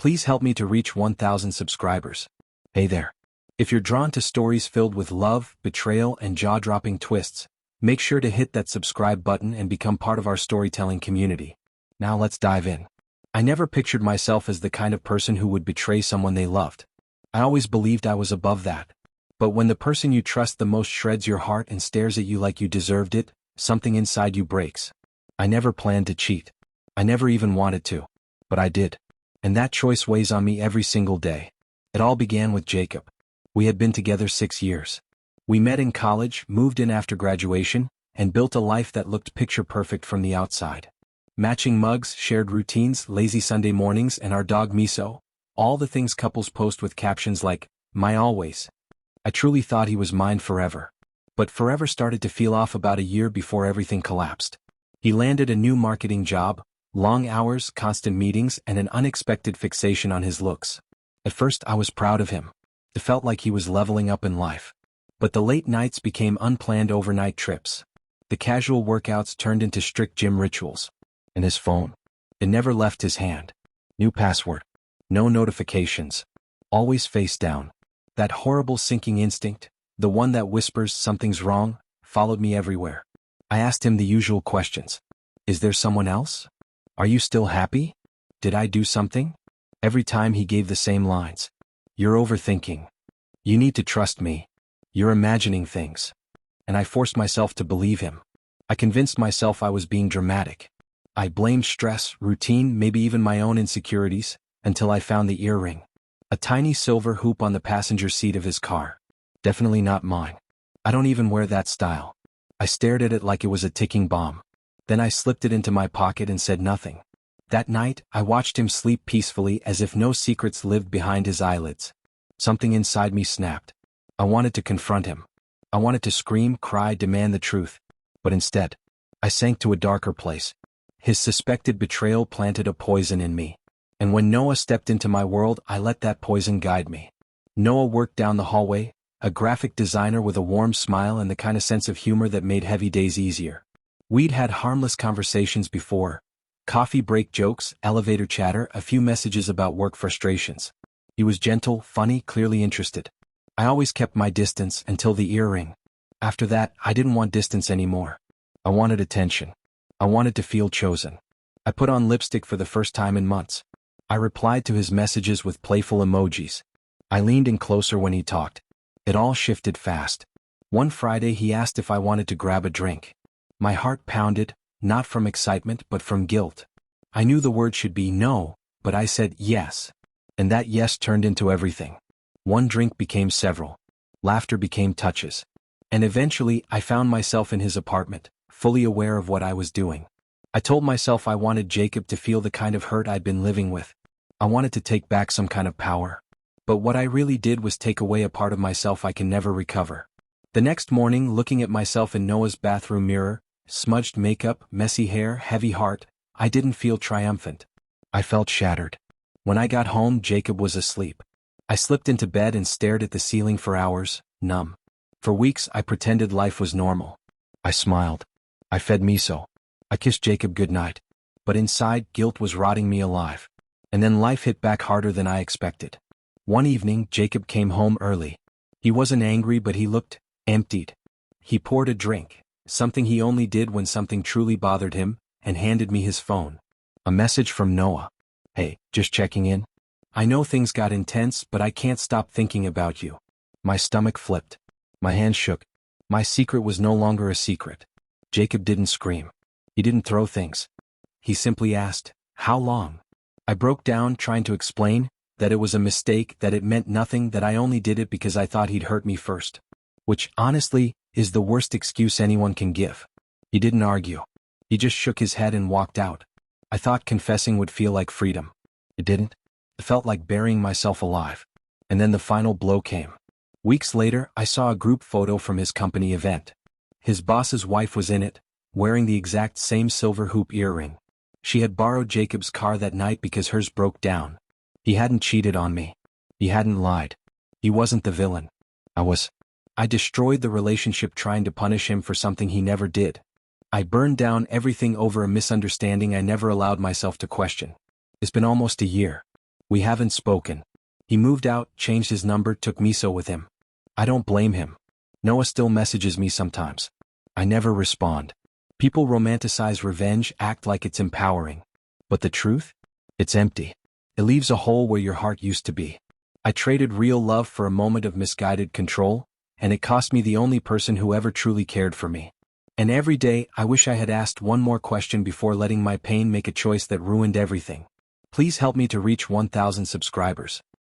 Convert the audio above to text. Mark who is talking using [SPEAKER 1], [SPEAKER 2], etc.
[SPEAKER 1] Please help me to reach 1,000 subscribers. Hey there. If you're drawn to stories filled with love, betrayal, and jaw-dropping twists, make sure to hit that subscribe button and become part of our storytelling community. Now let's dive in. I never pictured myself as the kind of person who would betray someone they loved. I always believed I was above that. But when the person you trust the most shreds your heart and stares at you like you deserved it, something inside you breaks. I never planned to cheat. I never even wanted to. But I did. And that choice weighs on me every single day. It all began with Jacob. We had been together 6 years. We met in college, moved in after graduation, and built a life that looked picture-perfect from the outside. Matching mugs, shared routines, lazy Sunday mornings, and our dog Miso, all the things couples post with captions like, "My always." I truly thought he was mine forever. But forever started to feel off about a year before everything collapsed. He landed a new marketing job, long hours, constant meetings, and an unexpected fixation on his looks. At first I was proud of him. It felt like he was leveling up in life. But the late nights became unplanned overnight trips. The casual workouts turned into strict gym rituals. And his phone. It never left his hand. New password. No notifications. Always face down. That horrible sinking instinct, the one that whispers something's wrong, followed me everywhere. I asked him the usual questions. Is there someone else? Are you still happy? Did I do something? Every time he gave the same lines. You're overthinking. You need to trust me. You're imagining things. And I forced myself to believe him. I convinced myself I was being dramatic. I blamed stress, routine, maybe even my own insecurities, until I found the earring. A tiny silver hoop on the passenger seat of his car. Definitely not mine. I don't even wear that style. I stared at it like it was a ticking bomb. Then I slipped it into my pocket and said nothing. That night, I watched him sleep peacefully as if no secrets lived behind his eyelids. Something inside me snapped. I wanted to confront him. I wanted to scream, cry, demand the truth. But instead, I sank to a darker place. His suspected betrayal planted a poison in me. And when Noah stepped into my world, I let that poison guide me. Noah worked down the hallway, a graphic designer with a warm smile and the kind of sense of humor that made heavy days easier. We'd had harmless conversations before. Coffee break jokes, elevator chatter, a few messages about work frustrations. He was gentle, funny, clearly interested. I always kept my distance until the earring. After that, I didn't want distance anymore. I wanted attention. I wanted to feel chosen. I put on lipstick for the first time in months. I replied to his messages with playful emojis. I leaned in closer when he talked. It all shifted fast. One Friday he asked if I wanted to grab a drink. My heart pounded, not from excitement but from guilt. I knew the word should be no, but I said yes. And that yes turned into everything. One drink became several. Laughter became touches. And eventually I found myself in his apartment, fully aware of what I was doing. I told myself I wanted Jacob to feel the kind of hurt I'd been living with. I wanted to take back some kind of power. But what I really did was take away a part of myself I can never recover. The next morning, looking at myself in Noah's bathroom mirror, smudged makeup, messy hair, heavy heart, I didn't feel triumphant. I felt shattered. When I got home, Jacob was asleep. I slipped into bed and stared at the ceiling for hours, numb. For weeks, I pretended life was normal. I smiled. I fed Miso. I kissed Jacob goodnight. But inside, guilt was rotting me alive. And then life hit back harder than I expected. One evening, Jacob came home early. He wasn't angry, but he looked emptied. He poured a drink, something he only did when something truly bothered him, and handed me his phone. A message from Noah. Hey, just checking in. I know things got intense, but I can't stop thinking about you. My stomach flipped. My hands shook. My secret was no longer a secret. Jacob didn't scream. He didn't throw things. He simply asked, how long? I broke down trying to explain that it was a mistake, that it meant nothing, that I only did it because I thought he'd hurt me first. Which, honestly, is the worst excuse anyone can give. He didn't argue. He just shook his head and walked out. I thought confessing would feel like freedom. It didn't. It felt like burying myself alive. And then the final blow came. Weeks later, I saw a group photo from his company event. His boss's wife was in it, wearing the exact same silver hoop earring. She had borrowed Jacob's car that night because hers broke down. He hadn't cheated on me. He hadn't lied. He wasn't the villain. I destroyed the relationship trying to punish him for something he never did. I burned down everything over a misunderstanding I never allowed myself to question. It's been almost a year. We haven't spoken. He moved out, changed his number, took Miso with him. I don't blame him. Noah still messages me sometimes. I never respond. People romanticize revenge, act like it's empowering. But the truth? It's empty. It leaves a hole where your heart used to be. I traded real love for a moment of misguided control, and it cost me the only person who ever truly cared for me. And every day, I wish I had asked one more question before letting my pain make a choice that ruined everything. Please help me to reach 1,000 subscribers.